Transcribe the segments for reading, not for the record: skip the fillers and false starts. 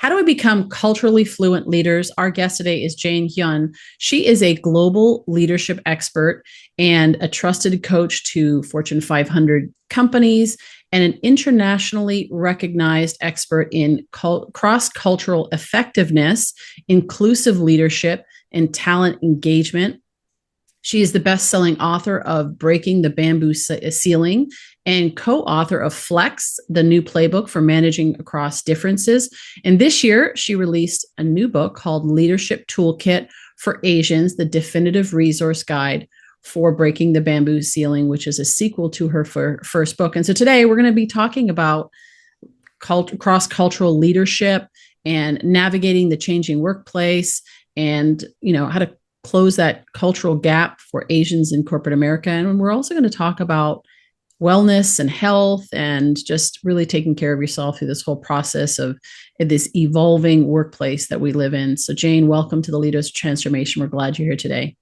How do we become culturally fluent leaders? Our guest today is Jane Hyun. She is a global leadership expert and a trusted coach to Fortune 500 companies and an internationally recognized expert in cross cultural effectiveness, inclusive leadership, and talent engagement. She is the best-selling author of Breaking the Bamboo Ceiling and co-author of Flex, the new playbook for managing across differences. And this year, she released a new book called Leadership Toolkit for Asians, the definitive resource guide for Breaking the Bamboo Ceiling, which is a sequel to her first book. And so today we're going to be talking about cross-cultural leadership and navigating the changing workplace and, how to close that cultural gap for Asians in corporate America. And we're also going to talk about wellness and health and just really taking care of yourself through this whole process of this evolving workplace that we live in. So Jane, welcome to the Leaders Transformation. We're glad you're here today.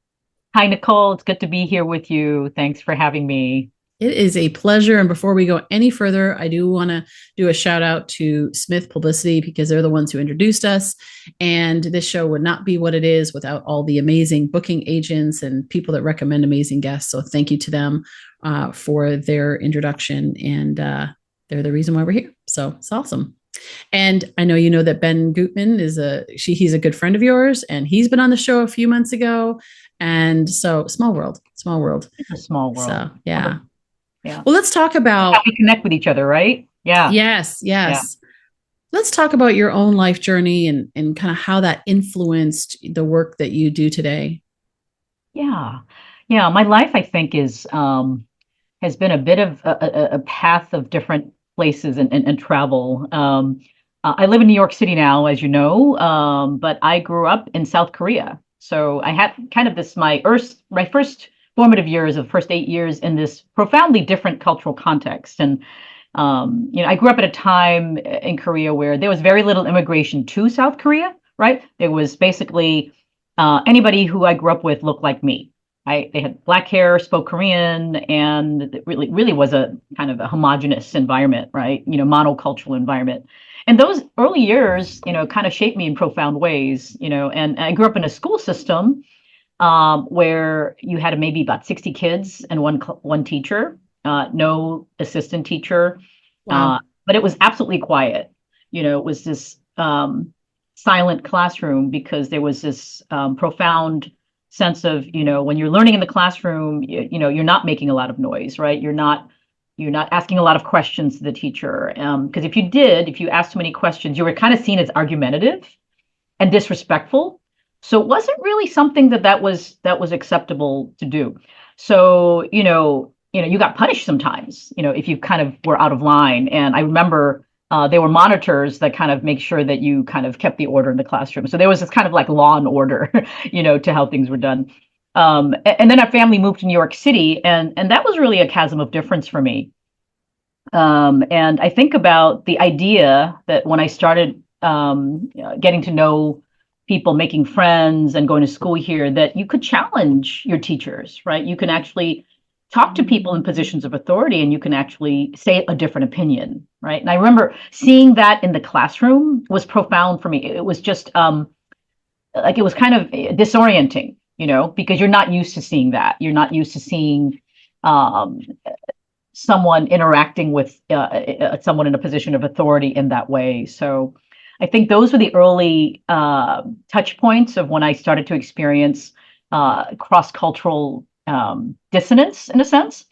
Hi, Nicole. It's good to be here with you. Thanks for having me. It is a pleasure. And before we go any further, I do want to do a shout out to Smith Publicity because they're the ones who introduced us. And this show would not be what it is without all the amazing booking agents and people that recommend amazing guests. So thank you to them for their introduction. And they're the reason why we're here. So it's awesome. And I know you know that Ben Gutman he's a good friend of yours, and he's been on the show a few months ago. And so small world. It's a small world. So yeah. Yeah. Well, let's talk about how we connect with each other, right? Yeah. Yes. Yeah. Let's talk about your own life journey and kind of how that influenced the work that you do today. Yeah. Yeah. My life, I think, has been a bit of a path of different places and travel. I live in New York City now, as you know, but I grew up in South Korea. So I had kind of my first formative years of first 8 years in this profoundly different cultural context. And, I grew up at a time in Korea where there was very little immigration to South Korea, right? It was basically anybody who I grew up with looked like me. Right? They had black hair, spoke Korean, and it really was a kind of a homogenous environment, right? Monocultural environment. And those early years, kind of shaped me in profound ways, and I grew up in a school system where you had maybe about 60 kids and one teacher, no assistant teacher. Wow. But it was absolutely quiet. It was this silent classroom because there was this profound sense of, when you're learning in the classroom, you're not making a lot of noise, right? You're not asking a lot of questions to the teacher. Because if you asked too many questions, you were kind of seen as argumentative and disrespectful. So it wasn't really something that was acceptable to do. So, you got punished sometimes, if you kind of were out of line. And I remember there were monitors that kind of make sure that you kind of kept the order in the classroom. So there was this kind of like law and order, to how things were done. And then our family moved to New York City, and that was really a chasm of difference for me. And I think about the idea that when I started getting to know people, making friends, and going to school here, that you could challenge your teachers, right? You can actually talk to people in positions of authority, and you can actually say a different opinion, right? And I remember seeing that in the classroom was profound for me. It was just it was kind of disorienting, because you're not used to seeing that. You're not used to seeing someone interacting with someone in a position of authority in that way. So I think those were the early touch points of when I started to experience cross-cultural dissonance, in a sense,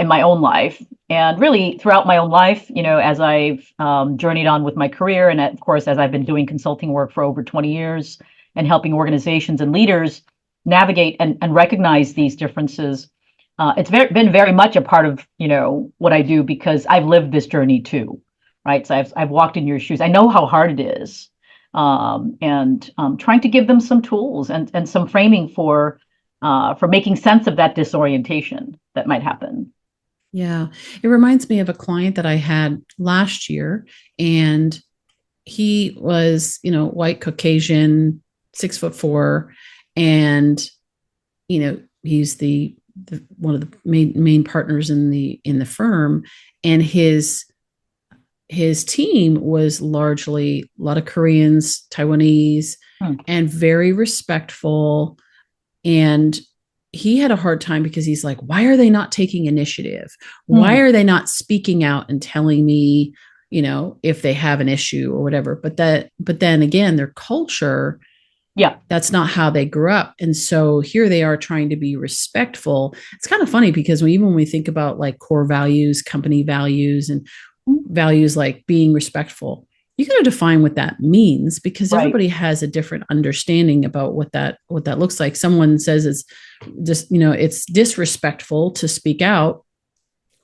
in my own life. And really throughout my own life, as I've journeyed on with my career, and of course, as I've been doing consulting work for over 20 years and helping organizations and leaders navigate and recognize these differences, it's been very much a part of, what I do, because I've lived this journey too, right? So I've walked in your shoes. I know how hard it is. And trying to give them some tools and some framing for making sense of that disorientation that might happen. Yeah. It reminds me of a client that I had last year, and he was, white Caucasian, 6'4", and, he's the one of the main partners in the firm, and his his team was largely a lot of Koreans, Taiwanese, Hmm. and very respectful. And he had a hard time because he's like, why are they not taking initiative? Why Hmm. are they not speaking out and telling me, if they have an issue or whatever? But then again, their culture, Yeah. that's not how they grew up. And so here they are trying to be respectful. It's kind of funny because even when we think about like core values, company values, and values like being respectful, you got to define what that means, because Right. everybody has a different understanding about what that looks like. Someone says it's just, it's disrespectful to speak out,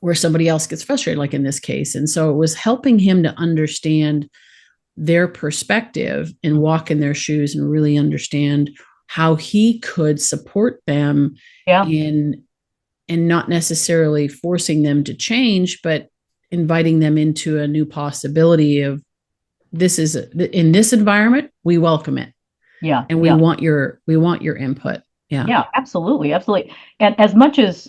where somebody else gets frustrated, like in this case. And so it was helping him to understand their perspective and walk in their shoes and really understand how he could support them Yeah. in, and not necessarily forcing them to change, but inviting them into a new possibility of, this is in this environment, we welcome it, Yeah. and we Yeah. want your input. Yeah. Yeah, absolutely, absolutely. And as much as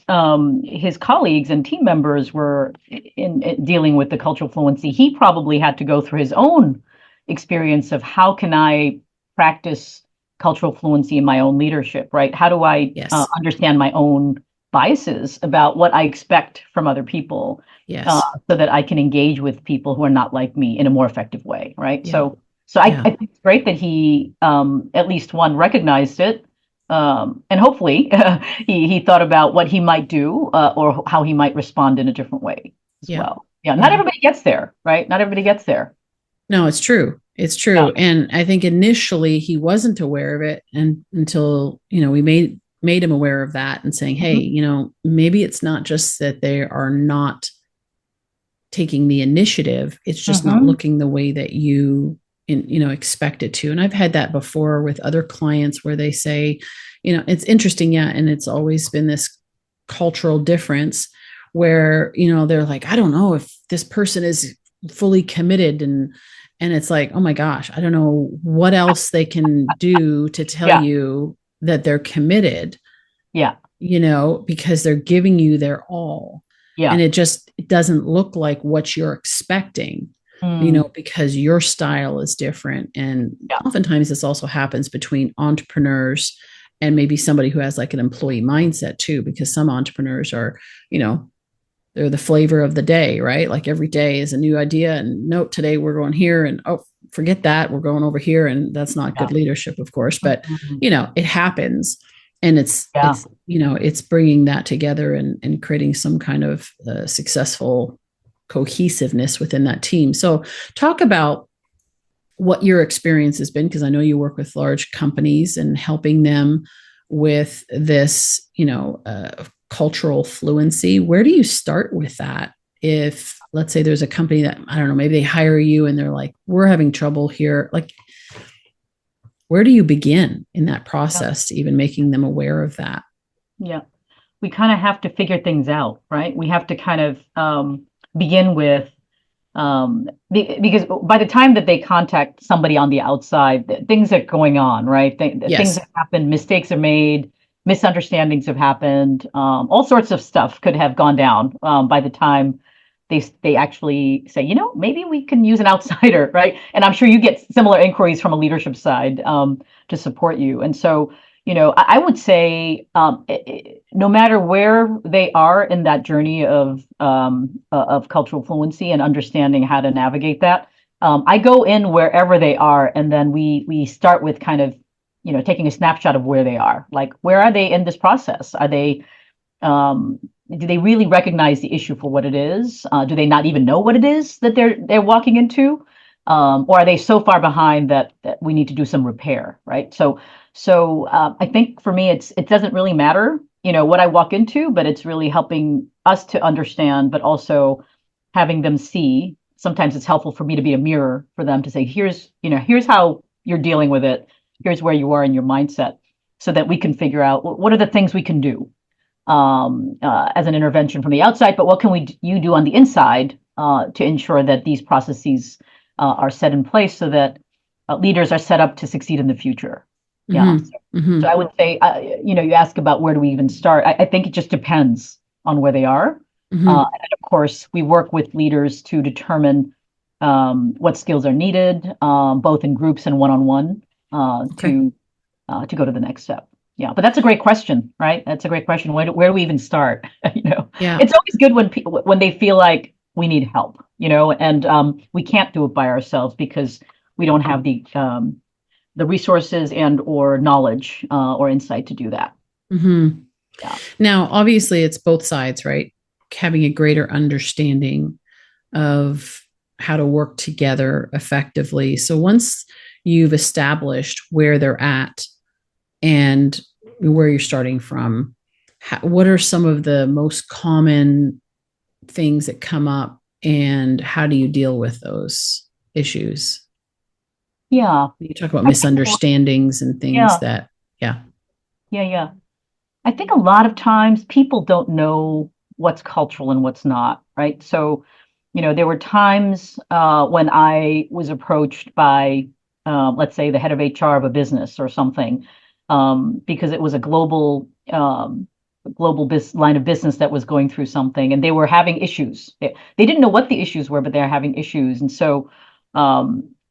his colleagues and team members were in dealing with the cultural fluency, he probably had to go through his own experience of how can I practice cultural fluency in my own leadership, right? How do I Yes. understand my own biases about what I expect from other people, Yes. so that I can engage with people who are not like me in a more effective way, right? Yeah. So Yeah. I think it's great that he at least one recognized it, and hopefully he thought about what he might do, or how he might respond in a different way as Yeah. well. Yeah, not Yeah. everybody gets there, right? Not everybody gets there. No, it's true. It's Yeah. true. And I think initially he wasn't aware of it, and until, we made him aware of that and saying, hey, Hmm. maybe it's not just that they are not taking the initiative, it's just not Hmm. looking the way that expect it to. And I've had that before with other clients where they say, it's interesting, yeah, and it's always been this cultural difference where, they're like, I don't know if this person is fully committed, and it's like, oh my gosh, I don't know what else they can do to tell Yeah. you that they're committed, Yeah. because they're giving you their all. And Yeah. it doesn't look like what you're expecting, Mm. because your style is different. And Yeah. oftentimes this also happens between entrepreneurs and maybe somebody who has like an employee mindset too, because some entrepreneurs are, you know, they're the flavor of the day, right? Like every day is a new idea, and note, today we're going here, and oh, forget that, we're going over here. And that's not Yeah. good leadership, of course, but Mhm. it happens. And Yeah. it's bringing that together, and creating some kind of successful cohesiveness within that team. So talk about what your experience has been, because I know you work with large companies and helping them with this, cultural fluency. Where do you start with that? If, let's say, there's a company that, I don't know, maybe they hire you and they're like, we're having trouble here. Like, where do you begin in that Yeah. process to even making them aware of that? Yeah. We kind of have to figure things out, right? We have to kind of begin with, because by the time that they contact somebody on the outside, things are going on, right? Things Yes. have happened, mistakes are made, misunderstandings have happened, all sorts of stuff could have gone down by the time they actually say, maybe we can use an outsider, right? And I'm sure you get similar inquiries from a leadership side, to support you. And so, I would say, no matter where they are in that journey of cultural fluency and understanding how to navigate that, I go in wherever they are, and then we start with kind of, taking a snapshot of where they are. Like, where are they in this process? Are they um, do they really recognize the issue for what it is? Do they not even know what it is that they're walking into? Or are they so far behind that we need to do some repair, right? So I think for me, it doesn't really matter, what I walk into, but it's really helping us to understand, but also having them see. Sometimes it's helpful for me to be a mirror for them to say, here's how you're dealing with it. Here's where you are in your mindset, so that we can figure out what are the things we can do as an intervention from the outside, but what can you do on the inside to ensure that these processes are set in place so that leaders are set up to succeed in the future? Yeah. Mm-hmm. Mm-hmm. So I would say, you ask about where do we even start? I think it just depends on where they are. Mm-hmm. And of course, we work with leaders to determine what skills are needed, both in groups and one-on-one, Okay. to go to the next step. Yeah, but that's a great question, right? That's a great question. Where do we even start? Yeah. It's always good when people when they feel like we need help, and we can't do it by ourselves because we don't have the resources and or knowledge or insight to do that. Hmm. Yeah. Now, obviously, it's both sides, right? Having a greater understanding of how to work together effectively. So once you've established where they're at and where you're starting from, what are some of the most common things that come up, and how do you deal with those issues? Yeah. You talk about I think, misunderstandings and things yeah, that, yeah. yeah. I think a lot of times people don't know what's cultural and what's not, right? So, there were times when I was approached by, let's say, the head of HR of a business or something, because it was a global line of business that was going through something, and they were having issues. They didn't know what the issues were, but they're having issues, and so,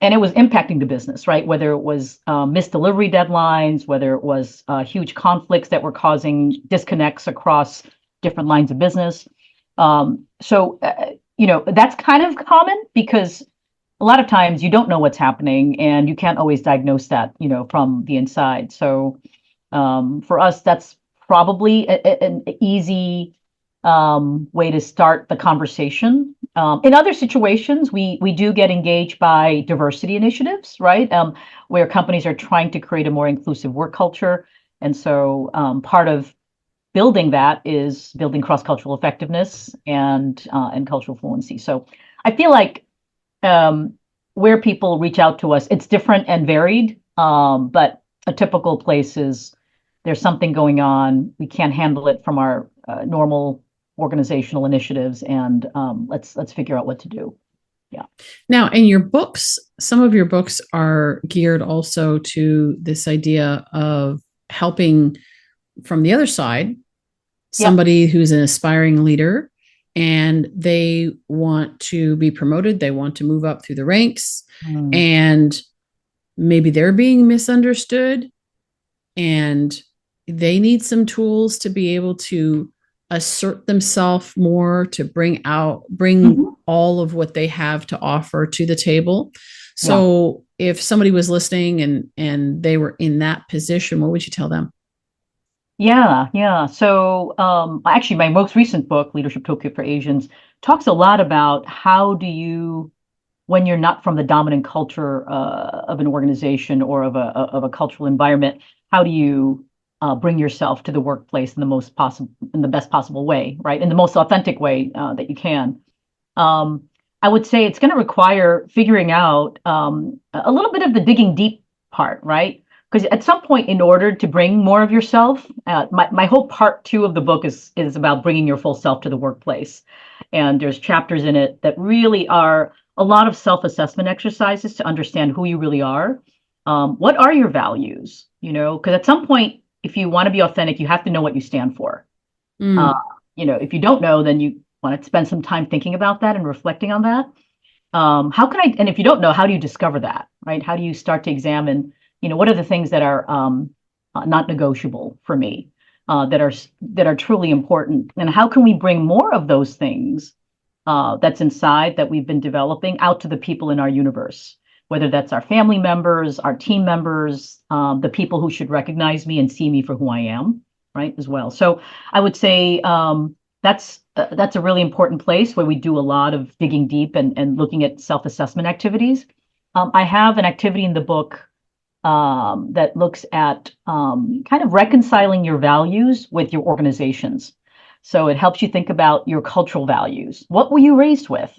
and it was impacting the business, right? Whether it was missed delivery deadlines, whether it was huge conflicts that were causing disconnects across different lines of business. So, that's kind of common because a lot of times you don't know what's happening and you can't always diagnose that, from the inside. So, for us, that's probably an easy way to start the conversation. In other situations, we do get engaged by diversity initiatives, right? Where companies are trying to create a more inclusive work culture. And so part of building that is building cross-cultural effectiveness and cultural fluency. So I feel like um, where people reach out to us, it's different and varied. But a typical place is there's something going on. We can't handle it from our normal organizational initiatives, and let's figure out what to do. Yeah. Now, in your books, some of your books are geared also to this idea of helping from the other side, Yep. somebody who's an aspiring leader and they want to be promoted, they want to move up through the ranks, Mm. and maybe they're being misunderstood and they need some tools to be able to assert themselves more, to bring Mhm. all of what they have to offer to the table. Yeah. So if somebody was listening and they were in that position, what would you tell them? Yeah. So, actually, my most recent book, Leadership Toolkit for Asians, talks a lot about how do you, when you're not from the dominant culture of an organization or of a cultural environment, how do you bring yourself to the workplace in the most possible, in the best possible way, right? In the most authentic way that you can. Um, I would say it's going to require figuring out a little bit of the digging deep part, right? Because at some point, in order to bring more of yourself, my whole part two of the book is about bringing your full self to the workplace, and there's chapters in it that really are a lot of self-assessment exercises to understand who you really are. What are your values? Because at some point, if you want to be authentic, you have to know what you stand for. Uh, Mm. if you don't know, then you want to spend some time thinking about that and reflecting on that. How can I, and if you don't know, how do you discover that, right? How do you start to examine, what are the things that are not negotiable for me, that are truly important, and how can we bring more of those things that's inside that we've been developing out to the people in our universe, whether that's our family members, our team members, the people who should recognize me and see me for who I am, right, as well. So I would say that's a really important place where we do a lot of digging deep and looking at self-assessment activities. I have an activity in the book that looks at kind of reconciling your values with your organizations. So it helps you think about your cultural values. What were you raised with?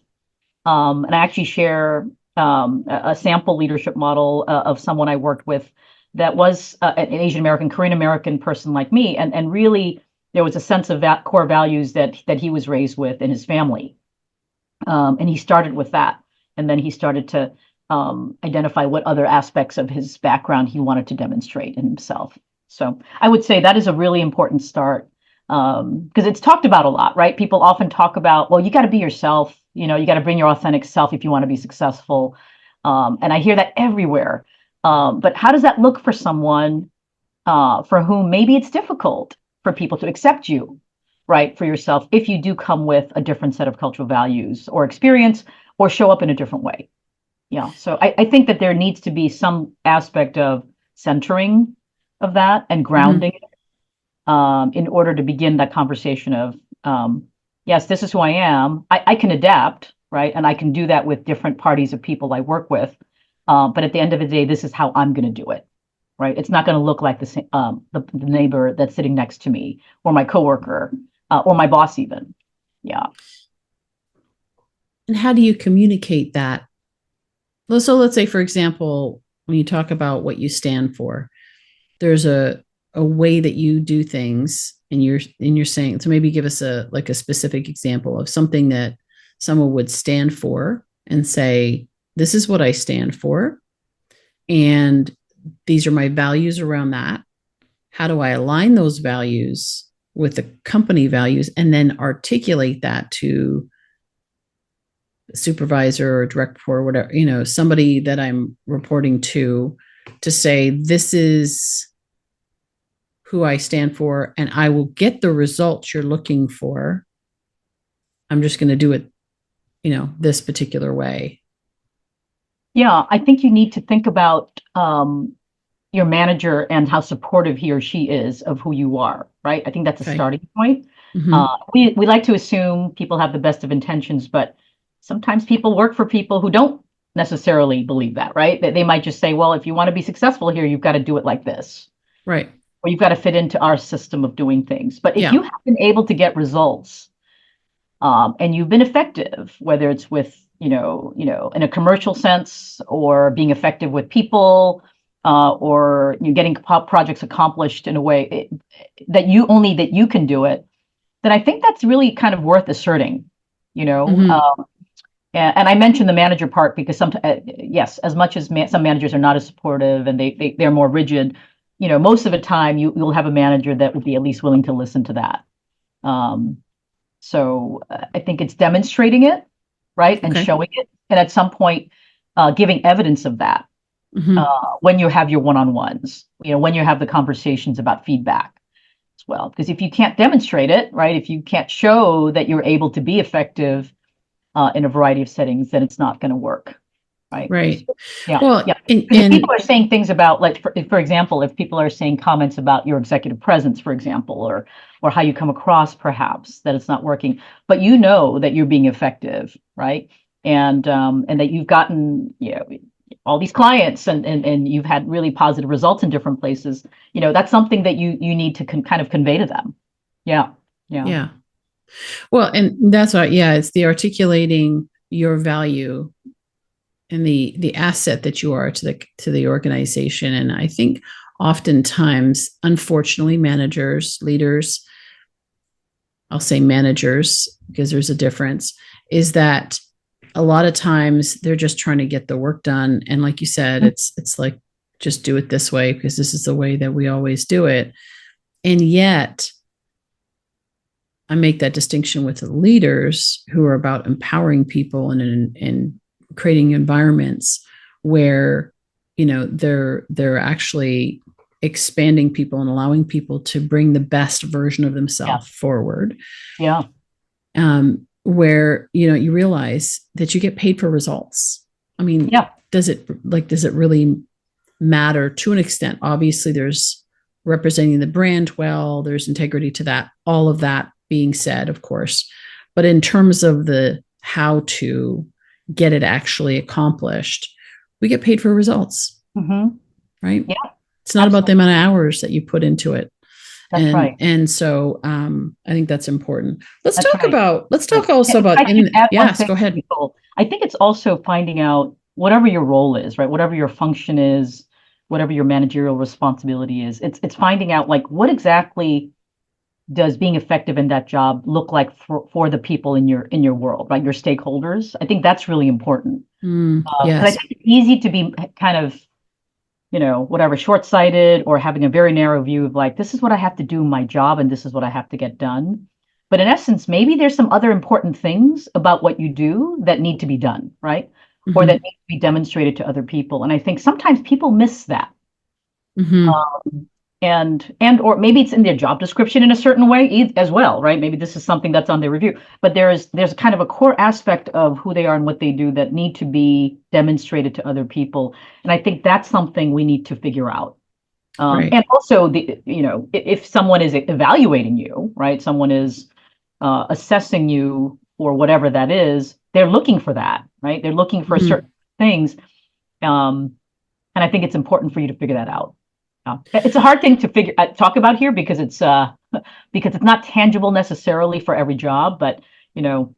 And I actually share a sample leadership model of someone I worked with that was an Asian American, Korean American person like me, and really there was a sense of that core values that he was raised with in his family, and he started with that, and then he started to identify what other aspects of his background he wanted to demonstrate in himself. So I would say that is a really important start because it's talked about a lot, right? People often talk about, well, you got to be yourself, You got to bring your authentic self if you want to be successful. And I hear that everywhere. But how does that look for someone for whom maybe it's difficult for people to accept you, right, for yourself, if you do come with a different set of cultural values or experience or show up in a different way? Yeah. So I think that there needs to be some aspect of centering of that and grounding in order to begin that conversation of, yes, this is who I am. I can adapt, right? And I can do that with different parties of people I work with. But at the end of the day, this is how I'm going to do it, right? It's not going to look like the neighbor that's sitting next to me or my coworker or my boss even. Yeah. And how do you communicate that? So let's say, for example, when you talk about what you stand for, there's a way that you do things, and you're saying, so maybe give us a specific example of something that someone would stand for and say, this is what I stand for, and these are my values around that. How do I align those values with the company values, and then articulate that to supervisor or direct report or whatever, somebody that I'm reporting to say, this is who I stand for, and I will get the results you're looking for. I'm just going to do it, this particular way. Yeah, I think you need to think about your manager and how supportive he or she is of who you are, right? I think that's a starting point. We like to assume people have the best of intentions, but sometimes people work for people who don't necessarily believe that, right? That they might just say, well, if you want to be successful here, you've got to do it like this. Right. Or you've got to fit into our system of doing things. But if you have been able to get results and you've been effective, whether it's with, in a commercial sense, or being effective with people, or getting projects accomplished in a way that you can do it, then I think that's really kind of worth asserting, and I mentioned the manager part because sometimes, yes, as much as some managers are not as supportive and they're more rigid, most of the time you'll have a manager that would be at least willing to listen to that. So I think it's demonstrating it, right, and showing it, and at some point giving evidence of that when you have your one-on-ones, when you have the conversations about feedback as well. Because if you can't demonstrate it, right, if you can't show that you're able to be effective in a variety of settings, then it's not going to work. Right. Right. Yeah. Well, yeah. If people are saying things about, like, for example, if people are saying comments about your executive presence, for example, or how you come across, perhaps that it's not working, but that you're being effective, right? And that you've gotten, all these clients and you've had really positive results in different places, that's something that you need to kind of convey to them. Yeah. Yeah. Yeah. Well, and that's why, it's the articulating your value and the asset that you are to the organization. And I think oftentimes, unfortunately, managers, leaders, I'll say managers because there's a difference, is that a lot of times they're just trying to get the work done. And like you said, it's like, just do it this way because this is the way that we always do it. And yet I make that distinction with the leaders who are about empowering people and creating environments where, they're actually expanding people and allowing people to bring the best version of themselves forward. Yeah. Where, you realize that you get paid for results. I mean, does it really matter to an extent? Obviously there's representing the brand well, there's integrity to that, all of that being said, of course, but in terms of the how to get it actually accomplished, we get paid for results, right? Yeah, it's not about the amount of hours that you put into it. That's right. And so I think that's important. Let's talk also about, yes, go ahead. I think it's also finding out whatever your role is, right? Whatever your function is, whatever your managerial responsibility is, it's finding out, like, what exactly does being effective in that job look like for the people in your world, right? Your stakeholders. I think that's really important. Yes. I think it's easy to be kind of, whatever, short-sighted or having a very narrow view of, like, this is what I have to do in my job and this is what I have to get done. But in essence, maybe there's some other important things about what you do that need to be done, right? Or Mm-hmm. that need to be demonstrated to other people. And I think sometimes people miss that. Mm-hmm. And or maybe it's in their job description in a certain way as well, right? Maybe this is something that's on their review, but there's kind of a core aspect of who they are and what they do that need to be demonstrated to other people. And I think that's something we need to figure out. Right. And also if someone is evaluating you, right? Someone is assessing you for whatever that is, they're looking for that, right? They're looking for Mm-hmm. certain things. And I think it's important for you to figure that out. It's a hard thing to talk about here because it's because it's not tangible necessarily for every job. But you know,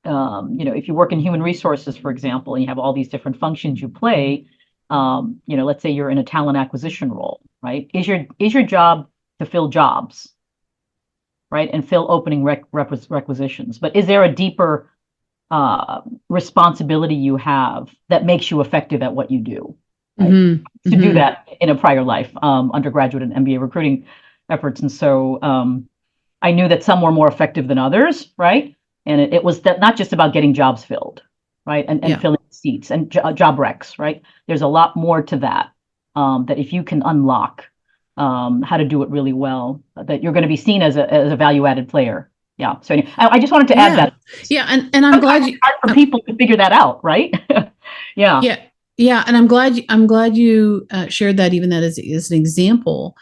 if you work in human resources, for example, and you have all these different functions you play, let's say you're in a talent acquisition role, right? Is your job to fill jobs, right, and fill opening requisitions? But is there a deeper responsibility you have that makes you effective at what you do? Right? Mm-hmm. To do Mm-hmm. that in a prior life, undergraduate and MBA recruiting efforts. And so I knew that some were more effective than others, right? And it was that not just about getting jobs filled, right? And Yeah. filling seats and job recs, right? There's a lot more to that, that if you can unlock how to do it really well, that you're going to be seen as a value added player. Yeah. So anyway, I just wanted to add Yeah. that. Yeah. And I'm glad Sometimes it's you, hard for people to figure that out, right? Yeah. yeah. Yeah. And I'm glad you shared that, even that as an example,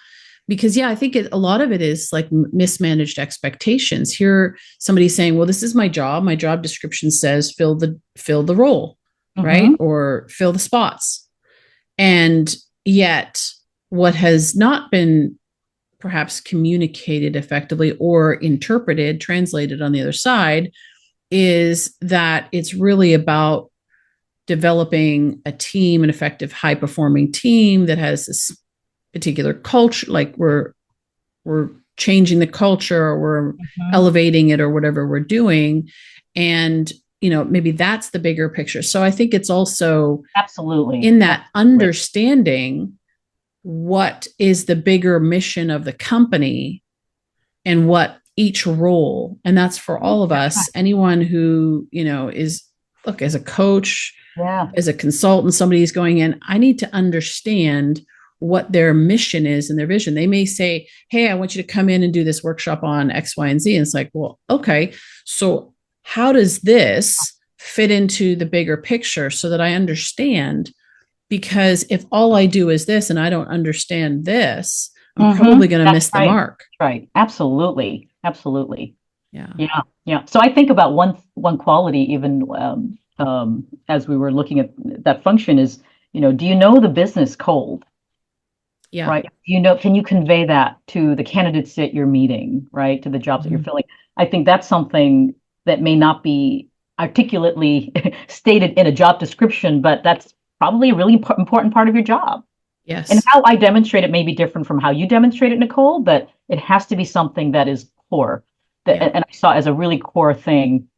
because yeah, I think a lot of it is like mismanaged expectations. Here, somebody's saying, well, this is my job. My job description says fill the role, right? Hmm. Or fill the spots. And yet what has not been perhaps communicated effectively or interpreted, translated on the other side, is that it's really about developing a team, an effective, high performing team that has this particular culture, like we're changing the culture, or we're Hmm. elevating it, or whatever we're doing. And maybe that's the bigger picture. So I think it's also Absolutely. in that Absolutely. understanding what is the bigger mission of the company, and what each role, and that's for all of That's us, right. anyone who is, look, as a coach, Yeah. as a consultant, somebody who's going in, I need to understand what their mission is and their vision. They may say, hey, I want you to come in and do this workshop on X, Y, and Z. And it's like, well, okay, so how does this fit into the bigger picture so that I understand? Because if all I do is this and I don't understand this, I'm Hmm. probably going to That's miss the right. mark. That's right. Absolutely. Absolutely. Yeah. Yeah. Yeah. So I think about one quality, even as we were looking at that function, is, do you know the business cold? Yeah. Right? Can you convey that to the candidates that you're meeting, right? To the jobs that you're Mm-hmm. filling? I think that's something that may not be articulately stated in a job description, but that's probably a really important part of your job. And Yes. how I demonstrate it may be different from how you demonstrate it, Nicole, but it has to be something that is core, that Yeah. and I saw as a really core thing,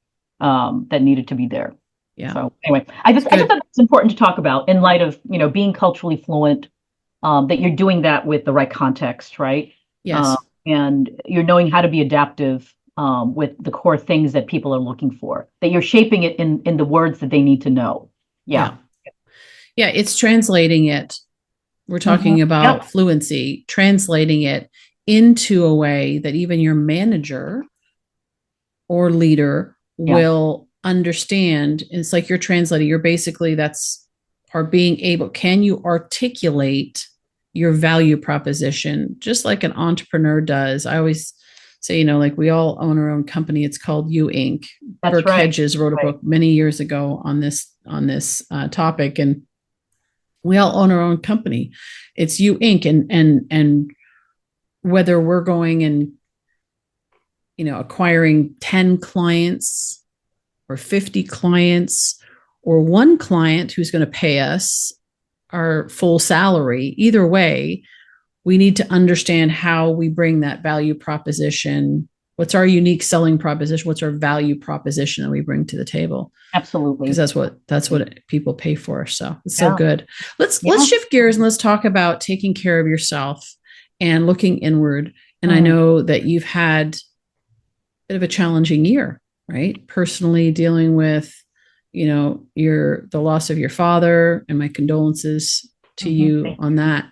that needed to be there. Yeah. So anyway, It's I just good. thought it's important to talk about in light of being culturally fluent, that you're doing that with the right context, right? Uh, Yes. and you're knowing how to be adaptive, with the core things that people are looking for, that you're shaping it in the words that they need to know. Yeah. Yeah. Yeah. It's translating it. We're Hmm. talking about Yep. fluency, translating it into a way that even your manager or leader Yeah. will understand. It's like you're translating, you're basically, that's, are being able, can you articulate your value proposition just like an entrepreneur does? I always say, like we all own our own company. It's called You Inc. That's Burke right. Hedges wrote a Right. book many years ago on this topic, and we all own our own company. It's You Inc. And whether we're going and acquiring 10 clients or 50 clients, or one client who's going to pay us our full salary, either way, we need to understand how we bring that value proposition. What's our unique selling proposition? What's our value proposition that we bring to the table? Because Absolutely. that's what people pay for. So it's so Yeah. good. Let's Yeah. shift gears and let's talk about taking care of yourself and looking inward. And I Mm. know that you've had bit of a challenging year, right? Personally dealing with, the loss of your father, and my condolences to you Thank on you. that.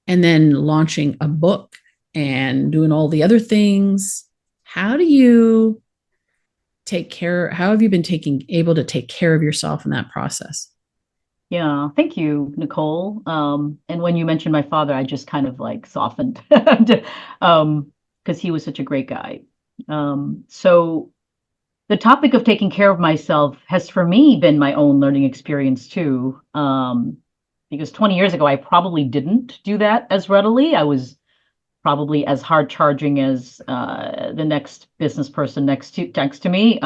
And then launching a book and doing all the other things. How do you how have you been able to take care of yourself in that process? Yeah, thank you, Nicole. And when you mentioned my father, I just kind of like softened, because he was such a great guy. So the topic of taking care of myself has for me been my own learning experience too. Because 20 years ago, I probably didn't do that as readily. I was probably as hard charging as the next business person next to me.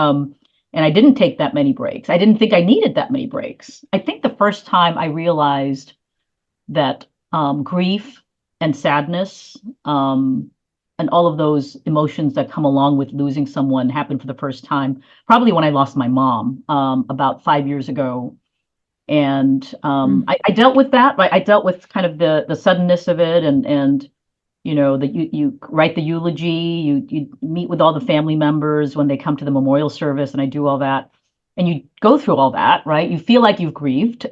And I didn't take that many breaks. I didn't think I needed that many breaks. I think the first time I realized that grief and sadness, and all of those emotions that come along with losing someone happened for the first time, probably when I lost my mom about 5 years ago. And Mm. I dealt with that, right? I dealt with kind of the suddenness of it, and that you write the eulogy, you meet with all the family members when they come to the memorial service, and I do all that, and you go through all that, right? You feel like you've grieved,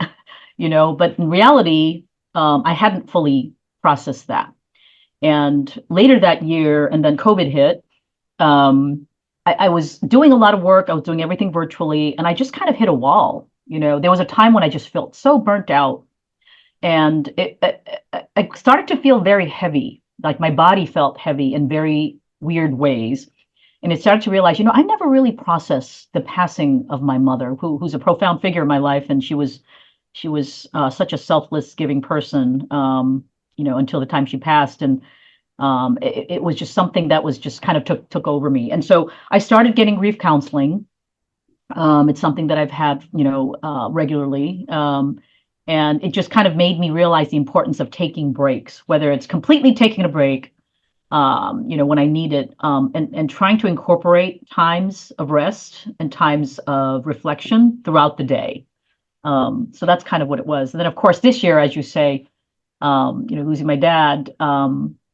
but in reality, I hadn't fully processed that. And later that year, and then COVID hit. I was doing a lot of work. I was doing everything virtually, and I just kind of hit a wall. There was a time when I just felt so burnt out, and I started to feel very heavy. Like my body felt heavy in very weird ways. And it started to realize, I never really processed the passing of my mother, who's a profound figure in my life, and she was such a selfless, giving person, until the time she passed. And it was just something that was just kind of took over me. And so I started getting grief counseling. It's something that I've had, regularly. And it just kind of made me realize the importance of taking breaks, whether it's completely taking a break, when I need it, and trying to incorporate times of rest and times of reflection throughout the day. So that's kind of what it was. And then, of course, this year, as you say, losing my dad,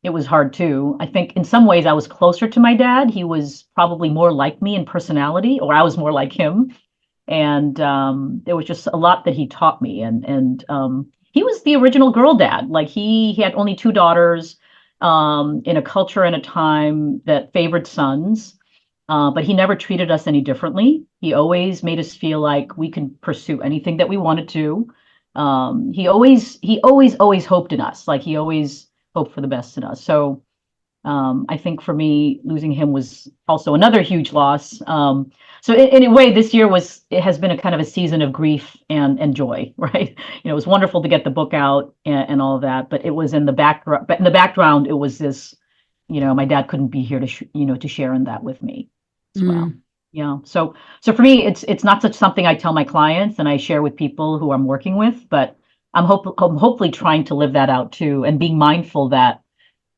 it was hard too. I think in some ways I was closer to my dad. He was probably more like me in personality, or I was more like him. And there was just a lot that he taught me. And he was the original girl dad. Like he had only two daughters, in a culture and a time that favored sons. But he never treated us any differently. He always made us feel like we could pursue anything that we wanted to. He always hoped in us. Like he always hoped for the best in us. So I think for me, losing him was also another huge loss. So in a way, this year it has been a kind of a season of grief and joy, right? It was wonderful to get the book out and all of that, but it was in the background. But in the background, it was this, my dad couldn't be here to share in that with me as well. Mm. So for me, it's not such something I tell my clients and I share with people who I'm working with, but I'm hopefully trying to live that out too, and being mindful that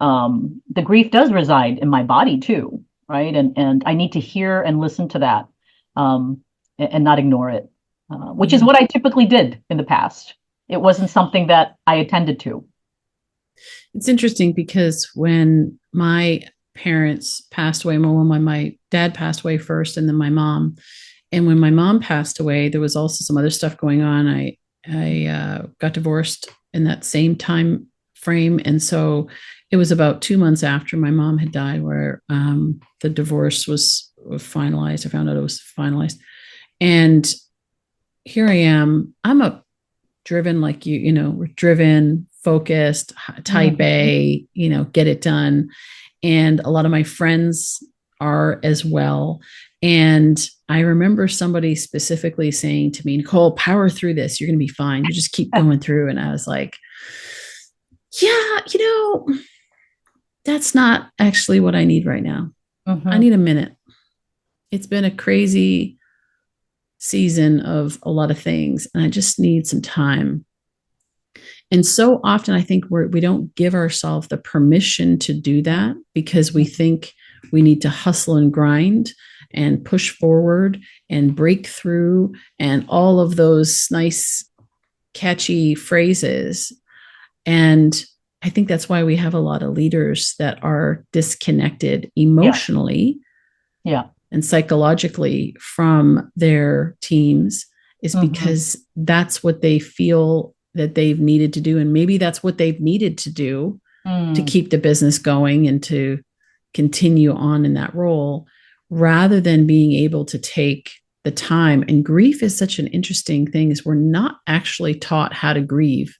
the grief does reside in my body too, right? And I need to hear and listen to that, and not ignore it, which is Yeah. what I typically did in the past. It wasn't something that I attended to. It's interesting because when my parents passed away, well, when my dad passed away first and then my mom, and when my mom passed away, there was also some other stuff going on. I got divorced in that same time frame, and so it was about 2 months after my mom had died where the divorce was finalized. I found out it was finalized, and here I am. I'm a driven like we're driven, focused, type Mhm. A, get it done. And a lot of my friends are as well. And I remember somebody specifically saying to me, Nicole, power through this. You're going to be fine. You just keep going through. And I was like, yeah, that's not actually what I need right now. I Mhm. need a minute. It's been a crazy season of a lot of things, and I just need some time. And so often I think we don't give ourselves the permission to do that because we think we need to hustle and grind and push forward and break through and all of those nice, catchy phrases. And I think that's why we have a lot of leaders that are disconnected Yes. emotionally Yeah. and psychologically from their teams is Mm-hmm. because that's what they feel that they've needed to do. And maybe that's what they've needed to do to Mm. keep the business going and to continue on in that role, rather than being able to take the time. And grief is such an interesting thing, is we're not actually taught how to grieve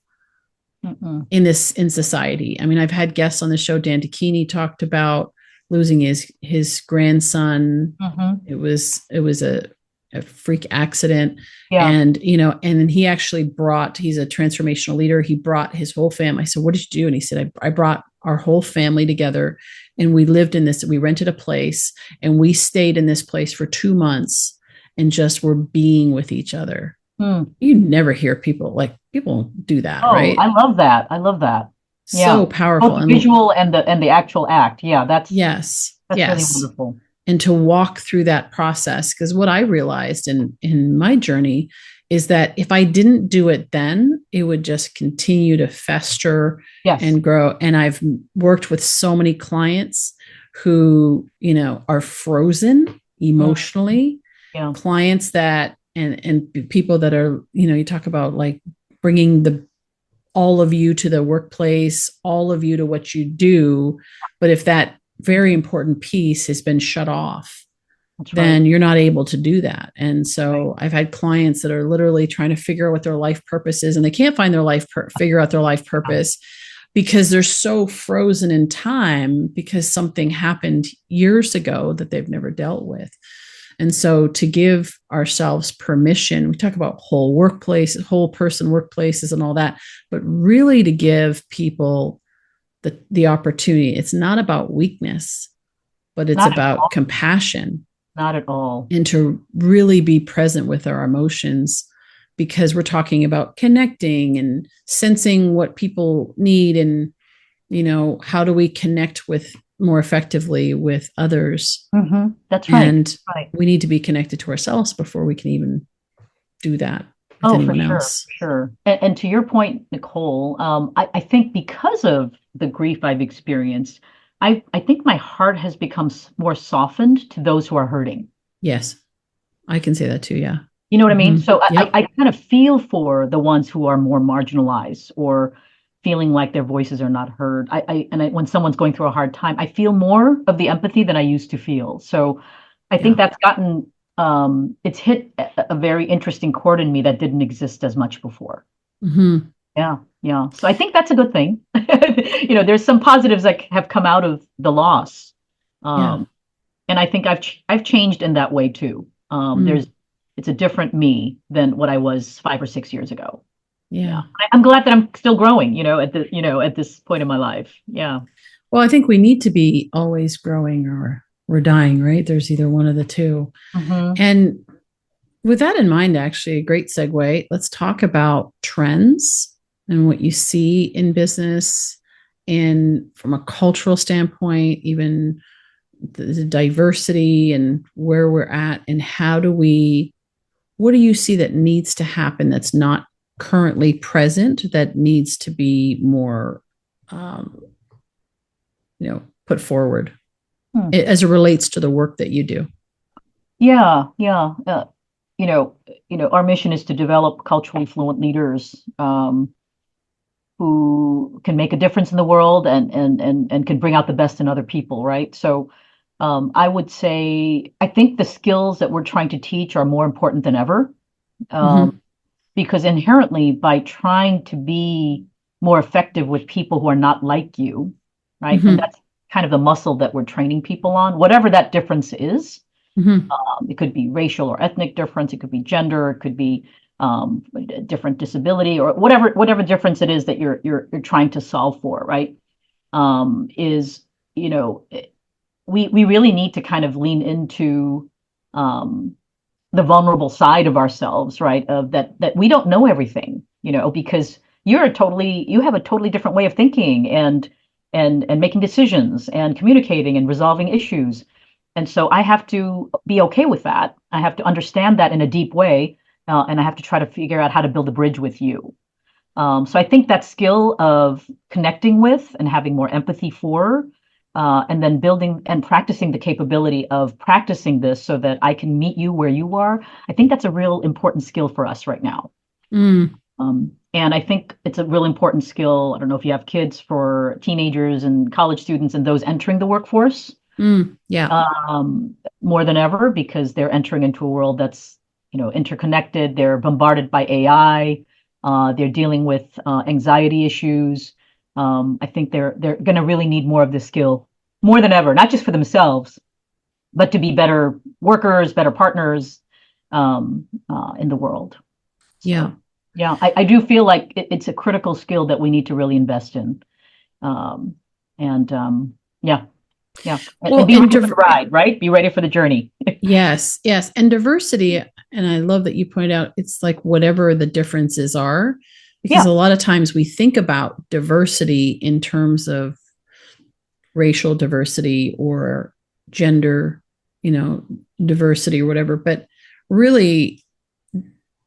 Mm-mm. in society. I mean, I've had guests on the show. Dan Dakini talked about losing his grandson. Mm-hmm. It was a freak accident. Yeah. And and then he actually he's a transformational leader. He brought his whole family. I said, what did you do? And he said, I brought our whole family together, and we lived in this, we rented a place, and we stayed in this place for 2 months and just were being with each other. Mm. You never hear people do that, Oh, I right? love that. I love that. Yeah. So powerful. Both the And visual and the actual act. Yeah, yes, that's really yes. wonderful. And to walk through that process, because what I realized in my journey is that if I didn't do it then, it would just continue to fester Yes. and grow. And I've worked with so many clients who are frozen Mm. emotionally, Yeah. clients that and people that are, you talk about like bringing the all of you to the workplace, all of you to what you do. But if that very important piece has been shut off, That's right. then you're not able to do that. And Right. so I've had clients that are literally trying to figure out what their life purpose is, and they can't find figure out their life purpose because they're so frozen in time because something happened years ago that they've never dealt with. And so to give ourselves permission, we talk about whole workplace, whole person workplaces and all that, but really to give people the opportunity. It's not about weakness, but it's Not at about all. compassion, Not at all. and to really be present with our emotions, because we're talking about connecting and sensing what people need, and how do we connect with more effectively with others. Mm-hmm. That's right. And Right. we need to be connected to ourselves before we can even do that with Oh, for anyone sure, else. for sure. And to your point, Nicole, I think because of the grief I've experienced, I think my heart has become more softened to those who are hurting. Yes, I can say that too. Yeah. You know what I mean? Mm-hmm. So Yep. I kind of feel for the ones who are more marginalized or feeling like their voices are not heard. When someone's going through a hard time, I feel more of the empathy than I used to feel. So I think Yeah. that's it's hit a very interesting chord in me that didn't exist as much before. Mm-hmm. Yeah, yeah. So I think that's a good thing. There's some positives that have come out of the loss. Yeah. Um, and I think I've changed in that way too. Mm. It's a different me than what I was 5 or 6 years ago. Yeah. Yeah. I'm glad that I'm still growing, at this point in my life. Yeah. Well, I think we need to be always growing or we're dying, right? There's either one of the two. Hmm. And with that in mind, actually, a great segue. Let's talk about trends and what you see in business, and from a cultural standpoint, even the diversity and where we're at, and what do you see that needs to happen that's not currently present, that needs to be more, um, put forward Hmm. as it relates to the work that you do? Yeah, yeah. You know, our mission is to develop culturally fluent leaders, who can make a difference in the world and can bring out the best in other people, right? So I would say I think the skills that we're trying to teach are more important than ever, Mm-hmm. because inherently by trying to be more effective with people who are not like you, right? And Mm-hmm. that's kind of the muscle that we're training people on, whatever that difference is. Mm-hmm. It could be racial or ethnic difference. It could be gender. It could be different disability or whatever difference it is that you're trying to solve for, right? Is you know we really need to kind of lean into um, the vulnerable side of ourselves, right? Of that we don't know everything, because you have a totally different way of thinking and making decisions and communicating and resolving issues. And so I have to be okay with that. I have to understand that in a deep way, and I have to try to figure out how to build a bridge with you. So I think that skill of connecting with and having more empathy for and then building and practicing the capability of practicing this so that I can meet you where you are. I think that's a real important skill for us right now. Mm, And I think it's a real important skill. I don't know if you have kids, for teenagers and college students and those entering the workforce, yeah. more than ever, because they're entering into a world that's, interconnected. They're bombarded by AI. They're dealing with anxiety issues. I think they're going to really need more of this skill more than ever, not just for themselves, but to be better workers, better partners in the world. Yeah. So, yeah, I do feel like it's a critical skill that we need to really invest in. And yeah, yeah. And Well, be ready for the ride, right? Be ready for the journey. yes, yes. And diversity, and I love that you point out it's like whatever the differences are, because Yeah. a lot of times we think about diversity in terms of racial diversity or gender, diversity or whatever, but really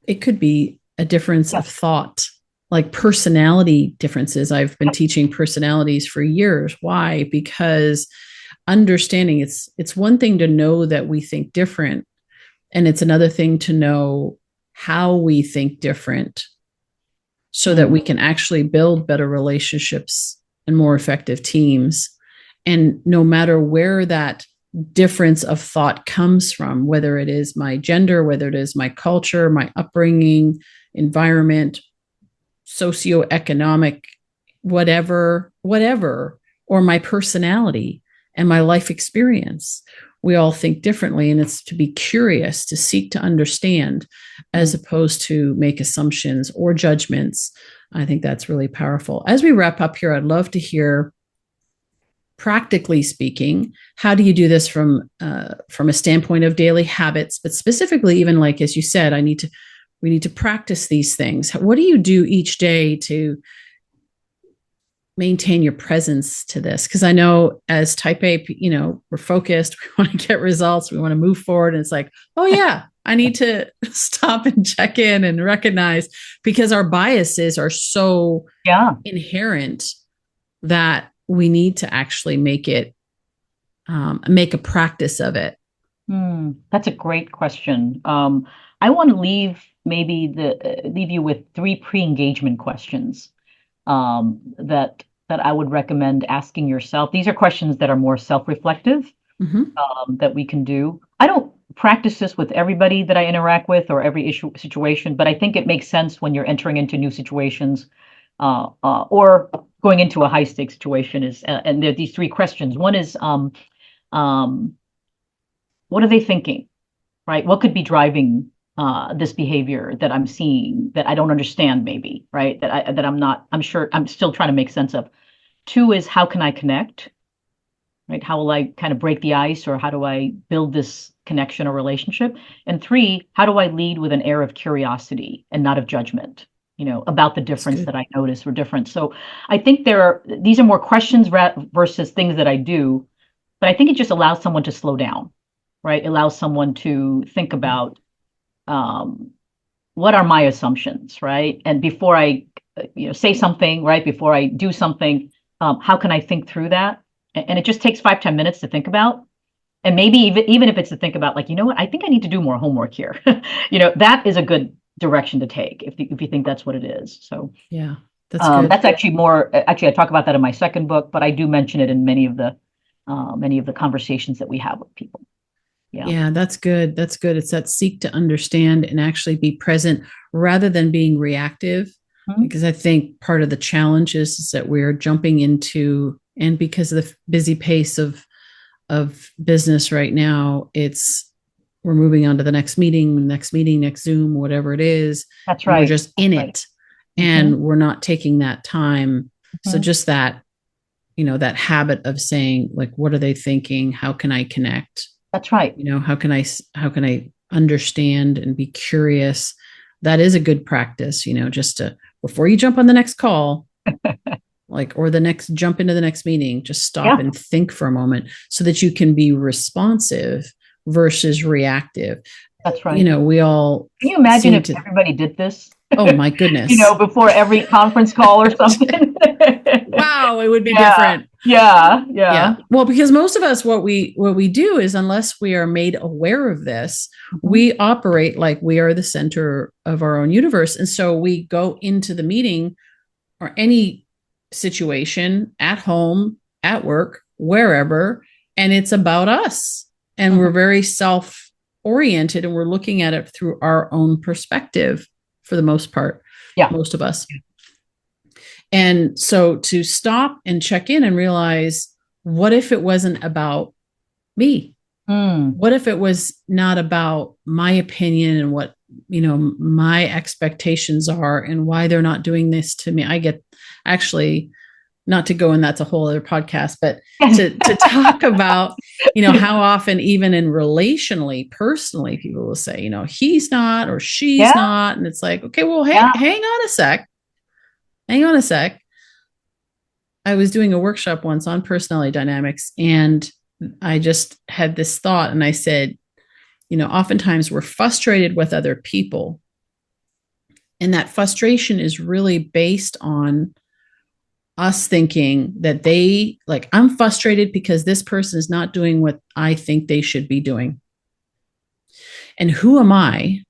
it could be a difference of thought, like personality differences. I've been teaching personalities for years. Why? Because understanding it's one thing to know that we think different, and it's another thing to know how we think different so that we can actually build better relationships and more effective teams. And no matter where that difference of thought comes from, whether it is my gender, whether it is my culture, my upbringing, environment, socioeconomic, whatever, or my personality and my life experience, we all think differently. And it's to be curious, to seek to understand, as opposed to make assumptions or judgments. I think that's really powerful. As we wrap up here, I'd love to hear, practically speaking, how do you do this from a standpoint of daily habits, but specifically, even like, as you said, we need to practice these things. What do you do each day to maintain your presence to this? Because I know as type A, we're focused, we want to get results, we want to move forward. And it's like, oh yeah, I need to stop and check in and recognize, because our biases are so inherent that we need to actually make a practice of it. That's a great question. I want to leave you with 3 pre-engagement questions that I would recommend asking yourself. These are questions that are more self-reflective, that we can do. I don't practice this with everybody that I interact with or every situation, but I think it makes sense when you're entering into new situations or going into a high-stakes situation. And there are these 3 questions. One is, what are they thinking, right? What could be driving this behavior that I'm seeing that I don't understand, maybe, right? I'm sure I'm still trying to make sense of. 2 is, how can I connect, right? How will I kind of break the ice, or how do I build this connection or relationship? And 3, how do I lead with an air of curiosity and not of judgment, about the difference that I notice or different. So I think these are more questions versus things that I do, but I think it just allows someone to slow down, right? It allows someone to think about, what are my assumptions, right? And before I, say something, right? Before I do something, how can I think through that? And it just takes 5-10 minutes to think about. And maybe even if it's to think about, like, what, I think I need to do more homework here. That is a good direction to take if you think that's what it is. So yeah, that's good. That's actually I talk about that in my second book, but I do mention it in many of the conversations that we have with people. Yeah, that's good. That's good. It's that seek to understand and actually be present rather than being reactive. Because I think part of the challenge is that we're jumping into, and because of the busy pace of business right now, we're moving on to the next meeting, next Zoom, whatever it is. That's right. We're just in it, and we're not taking that time. So just that, that habit of saying, like, what are they thinking? How can I connect? That's right. How can I understand and be curious? That is a good practice, just to, before you jump on the next call, or jump into the next meeting, just stop and think for a moment so that you can be responsive versus reactive. That's right. We all, can you imagine if everybody did this? Oh my goodness. Before every conference call or something. Wow. wow, it would be Yeah. different. Yeah. Yeah. Yeah. Well, because most of us, what we do is, unless we are made aware of this, Mhm. we operate like we are the center of our own universe. And so we go into the meeting or any situation at home, at work, wherever, and it's about us. And we're Mhm. very self oriented and we're looking at it through our own perspective for the most part, Yeah. most of us. And so to stop and check in and realize, what if it wasn't about me? Mm. What if it was not about my opinion and what, my expectations are and why they're not doing this to me? I get, actually, not to go, and that's a whole other podcast, but to talk about, how often, even in relationally, personally, people will say, he's not or she's Yeah. not. And it's like, okay, well, Yeah. hang on a sec. Hang on a sec. I was doing a workshop once on personality dynamics, and I just had this thought, and I said, oftentimes we're frustrated with other people. And that frustration is really based on us thinking that I'm frustrated because this person is not doing what I think they should be doing. And who am I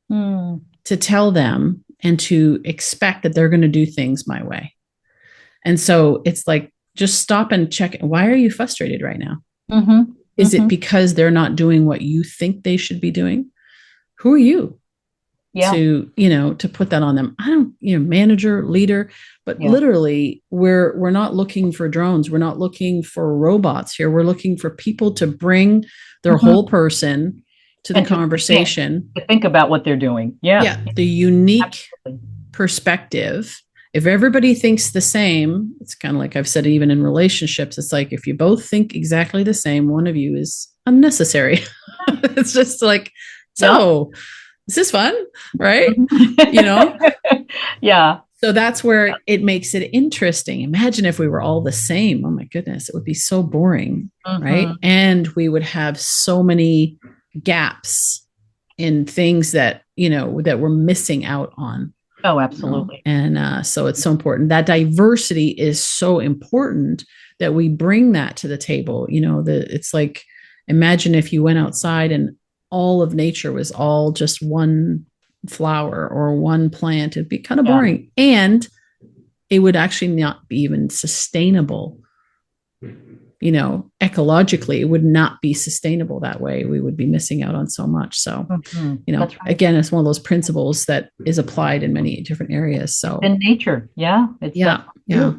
to tell them and to expect that they're going to do things my way? And so it's like, just stop and check. Why are you frustrated right now? Mm-hmm. Is it Mm-hmm. because they're not doing what you think they should be doing? Who are you Yeah. to put that on them? I don't, manager, leader, but Yeah. literally we're not looking for drones. We're not looking for robots here. We're looking for people to bring their Mm-hmm. whole person to the And conversation. to think about what they're doing. Yeah. Yeah. The unique Absolutely. perspective. If everybody thinks the same, it's kind of like I've said, even in relationships, it's like, if you both think exactly the same, one of you is unnecessary. It's just like, Yeah. so this is fun, right? Mm-hmm. Yeah. So that's where it makes it interesting. Imagine if we were all the same. Oh my goodness, it would be so boring, right? Mm-hmm. And we would have so many gaps in things that, that we're missing out on. Oh, absolutely. And so it's so important. That diversity is so important that we bring that to the table. It's like, imagine if you went outside and all of nature was all just one flower or one plant. It'd be kind of boring. And it would actually not be even sustainable. Ecologically, it would not be sustainable that way. We would be missing out on so much. So, Mm-hmm. That's right. again, it's one of those principles that is applied in many different areas. So, in nature. Yeah. It's yeah. yeah.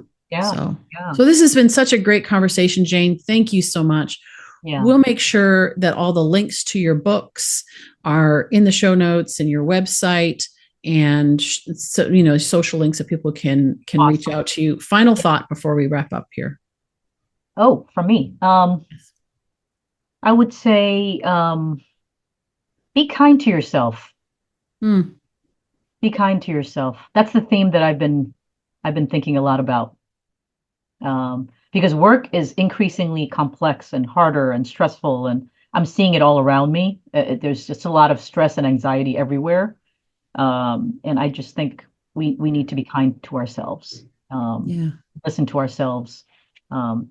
So this has been such a great conversation, Jane. Thank you so much. Yeah. We'll make sure that all the links to your books are in the show notes and your website, and so, social links that people can Awesome. reach out to you. Final thought before we wrap up here. Oh, from me. I would say be kind to yourself. Be kind to yourself. That's the theme that I've been thinking a lot about. Because work is increasingly complex and harder and stressful, and I'm seeing it all around me. There's just a lot of stress and anxiety everywhere. And I just think we need to be kind to ourselves. Listen to ourselves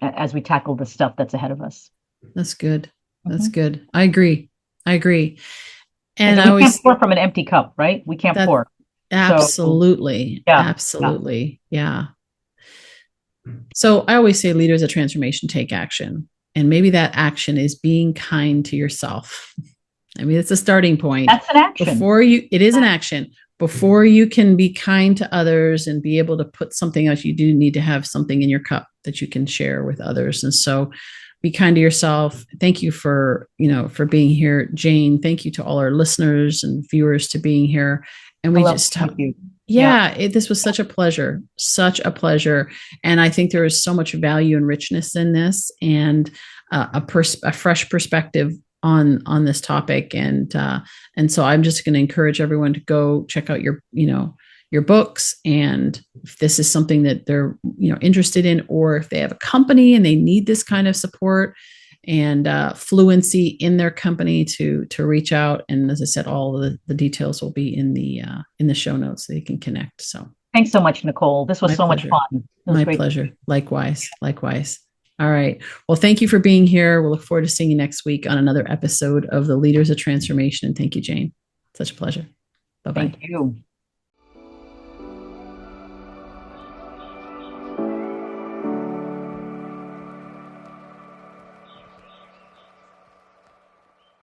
as we tackle the stuff that's ahead of us. That's good. That's good. I agree. And we can't pour from an empty cup, right? We can't pour. Absolutely. So, absolutely. Yeah. So I always say, leaders of transformation take action. And maybe that action is being kind to yourself. I mean, it's a starting point. That's an action. It is an action. Before you can be kind to others and be able to put something else, you do need to have something in your cup that you can share with others. And so be kind to yourself. Thank you for being here, Jane. Thank you to all our listeners and viewers to being here. And we just thank you. This was such a pleasure. And I think there is so much value and richness in this, and a fresh perspective on this topic. And so I'm just going to encourage everyone to go check out your books. And if this is something that they're, interested in, or if they have a company and they need this kind of support and fluency in their company, to reach out. And as I said, all the details will be in the show notes so you can connect. So Thanks so much, Nicole. This was My so much pleasure. fun. It was My great. pleasure. Likewise. Likewise. All right. Well, thank you for being here. We'll look forward to seeing you next week on another episode of the Leaders of Transformation. And thank you, Jane. Such a pleasure. Bye bye. Thank you.